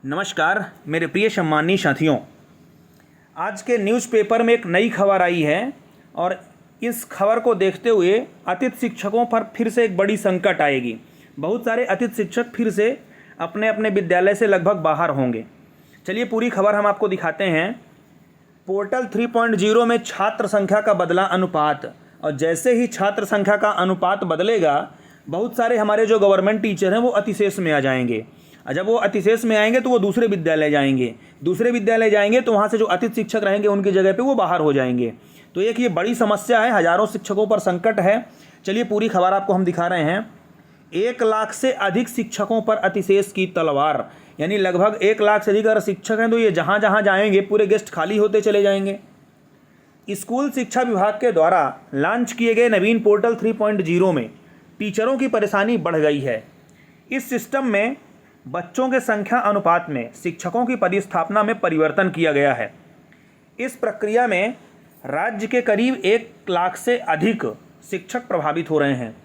नमस्कार मेरे प्रिय सम्मानीय साथियों। आज के न्यूज़पेपर में एक नई खबर आई है और इस खबर को देखते हुए अतिथि शिक्षकों पर फिर से एक बड़ी संकट आएगी। बहुत सारे अतिथि शिक्षक फिर से अपने अपने विद्यालय से लगभग बाहर होंगे। चलिए पूरी खबर हम आपको दिखाते हैं। पोर्टल 3.0 में छात्र संख्या का बदला अनुपात, और जैसे ही छात्र संख्या का अनुपात बदलेगा बहुत सारे हमारे जो गवर्नमेंट टीचर हैं वो अतिशेष में आ जाएंगे। जब वो अतिशेष में आएंगे तो वो दूसरे विद्यालय जाएंगे तो वहाँ से जो अतिथि शिक्षक रहेंगे उनकी जगह पे वो बाहर हो जाएंगे। तो एक ये बड़ी समस्या है, हजारों शिक्षकों पर संकट है। चलिए पूरी खबर आपको हम दिखा रहे हैं। 1 लाख से अधिक शिक्षकों पर अतिशेष की तलवार, यानी लगभग 1 लाख से अधिक अगर शिक्षक हैं तो ये जहाँ जहाँ जाएंगे पूरे गेस्ट खाली होते चले जाएंगे। स्कूल शिक्षा विभाग के द्वारा लॉन्च किए गए नवीन पोर्टल 3.0 में टीचरों की परेशानी बढ़ गई है। इस सिस्टम में बच्चों के संख्या अनुपात में शिक्षकों की पदस्थापना में परिवर्तन किया गया है। इस प्रक्रिया में राज्य के करीब 1 लाख से अधिक शिक्षक प्रभावित हो रहे हैं।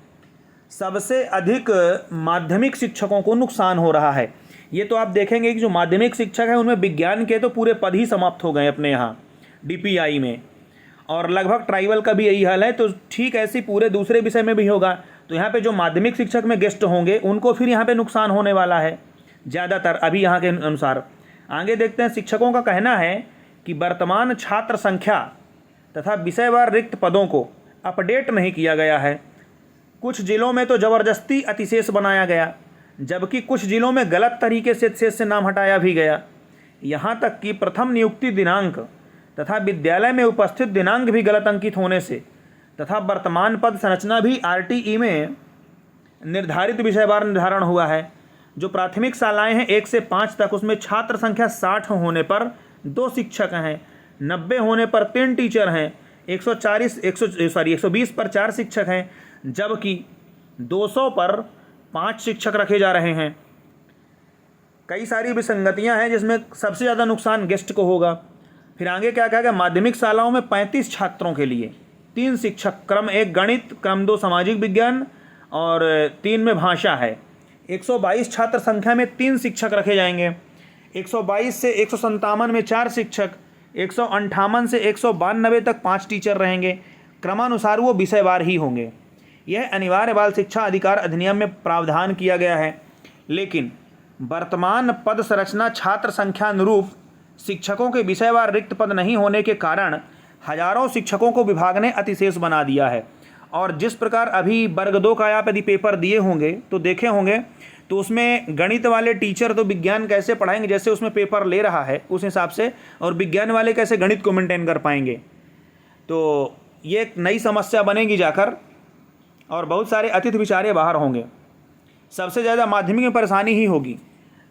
सबसे अधिक माध्यमिक शिक्षकों को नुकसान हो रहा है। ये तो आप देखेंगे कि जो माध्यमिक शिक्षक हैं उनमें विज्ञान के तो पूरे पद ही समाप्त हो गए अपने यहाँ DPI में, और लगभग ट्राइबल का भी यही हाल है। तो ठीक ऐसी पूरे दूसरे विषय में भी होगा। तो यहाँ पे जो माध्यमिक शिक्षक में गेस्ट होंगे उनको फिर यहाँ पे नुकसान होने वाला है ज़्यादातर अभी यहाँ के अनुसार। आगे देखते हैं। शिक्षकों का कहना है कि वर्तमान छात्र संख्या तथा विषयवार रिक्त पदों को अपडेट नहीं किया गया है। कुछ जिलों में तो ज़बरदस्ती अतिशेष बनाया गया, जबकि कुछ जिलों में गलत तरीके से शेष से नाम हटाया भी गया। यहाँ तक कि प्रथम नियुक्ति दिनांक तथा विद्यालय में उपस्थित दिनांक भी गलत अंकित होने से तथा वर्तमान पद संरचना भी RTE में निर्धारित विषयवार निर्धारण हुआ है। जो प्राथमिक शालाएं हैं 1 से 5 तक, उसमें छात्र संख्या 60 होने पर 2 शिक्षक हैं, 90 होने पर 3 टीचर हैं, 120 पर 4 शिक्षक हैं, जबकि 200 पर 5 शिक्षक रखे जा रहे हैं। कई सारी विसंगतियां हैं जिसमें सबसे ज़्यादा नुकसान गेस्ट को होगा। फिर आगे क्या कहा गया। माध्यमिक शालाओं में 35 छात्रों के लिए 3 शिक्षक, क्रम 1 गणित, क्रम 2 सामाजिक विज्ञान और 3 में भाषा है। 122 छात्र संख्या में 3 शिक्षक रखे जाएंगे। 122 से 157 में 4 शिक्षक, 158 से 192 तक 5 टीचर रहेंगे। क्रमानुसार वो विषयवार ही होंगे। यह अनिवार्य बाल शिक्षा अधिकार अधिनियम में प्रावधान किया गया है, लेकिन वर्तमान पद संरचना छात्र संख्या अनुरूप शिक्षकों के विषयवार रिक्त पद नहीं होने के कारण हजारों शिक्षकों को विभाग ने अतिशेष बना दिया है। और जिस प्रकार अभी वर्ग 2 का आप यदि पेपर दिए होंगे तो देखे होंगे, तो उसमें गणित वाले टीचर तो विज्ञान कैसे पढ़ाएंगे जैसे उसमें पेपर ले रहा है उस हिसाब से, और विज्ञान वाले कैसे गणित को मेंटेन कर पाएंगे। तो ये एक नई समस्या बनेगी जाकर, और बहुत सारे अतिथि बेचारे बाहर होंगे। सबसे ज़्यादा माध्यमिक में परेशानी ही होगी।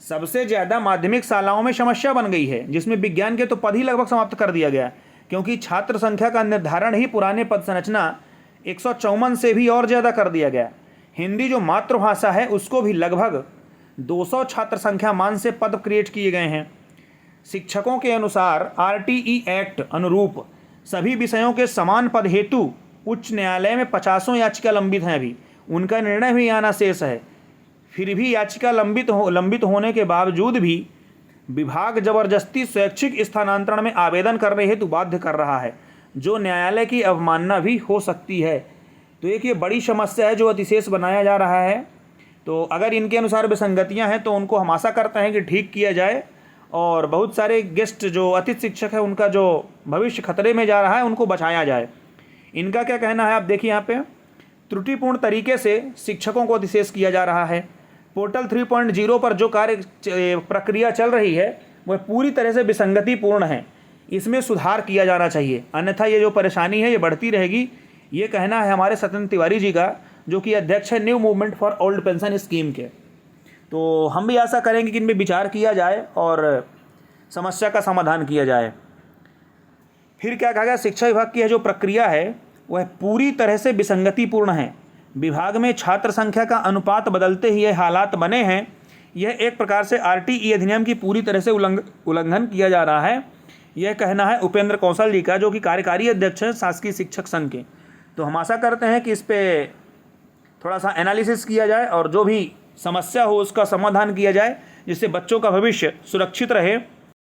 सबसे ज़्यादा माध्यमिक शालाओं में समस्या बन गई है, जिसमें विज्ञान के तो पद ही लगभग समाप्त कर दिया गया, क्योंकि छात्र संख्या का निर्धारण ही पुराने पद संरचना 154 से भी और ज़्यादा कर दिया गया। हिंदी जो मातृभाषा है उसको भी लगभग 200 छात्र संख्या मान से पद क्रिएट किए गए हैं। शिक्षकों के अनुसार RTE एक्ट अनुरूप सभी विषयों के समान पद हेतु उच्च न्यायालय में 50 याचिका लंबित हैं। अभी उनका निर्णय भी आना शेष है। फिर भी याचिका लंबित होने के बावजूद भी विभाग जबरदस्ती शैक्षिक स्थानांतरण में आवेदन करने हेतु बाध्य कर रहा है, जो न्यायालय की अवमानना भी हो सकती है। तो एक ये बड़ी समस्या है जो अतिशेष बनाया जा रहा है। तो अगर इनके अनुसार विसंगतियां हैं तो उनको हम आशा करते हैं कि ठीक किया जाए, और बहुत सारे गेस्ट जो अतिथि शिक्षक हैं उनका जो भविष्य खतरे में जा रहा है उनको बचाया जाए। इनका क्या कहना है आप देखिए। यहाँ पे त्रुटिपूर्ण तरीके से शिक्षकों को अतिशेष किया जा रहा है। पोर्टल 3.0 पर जो प्रक्रिया चल रही है वह पूरी तरह से विसंगतिपूर्ण है। इसमें सुधार किया जाना चाहिए, अन्यथा ये जो परेशानी है ये बढ़ती रहेगी। ये कहना है हमारे सत्येंद्र तिवारी जी का, जो कि अध्यक्ष है new movement for old pension scheme के। तो हम भी आशा करेंगे कि इनमें विचार किया जाए और समस्या का समाधान किया जाए। फिर क्या कहा गया। शिक्षा विभाग की जो प्रक्रिया है वह पूरी तरह से विसंगतिपूर्ण है। विभाग में छात्र संख्या का अनुपात बदलते ही ये हालात बने हैं। यह एक प्रकार से RTE अधिनियम की पूरी तरह से उल्लंघन किया जा रहा है। यह कहना है उपेंद्र कौशल जी का, जो कि कार्यकारी अध्यक्ष हैं शासकीय शिक्षक संघ के। तो हम आशा करते हैं कि इस पर थोड़ा सा एनालिसिस किया जाए और जो भी समस्या हो उसका समाधान किया जाए, जिससे बच्चों का भविष्य सुरक्षित रहे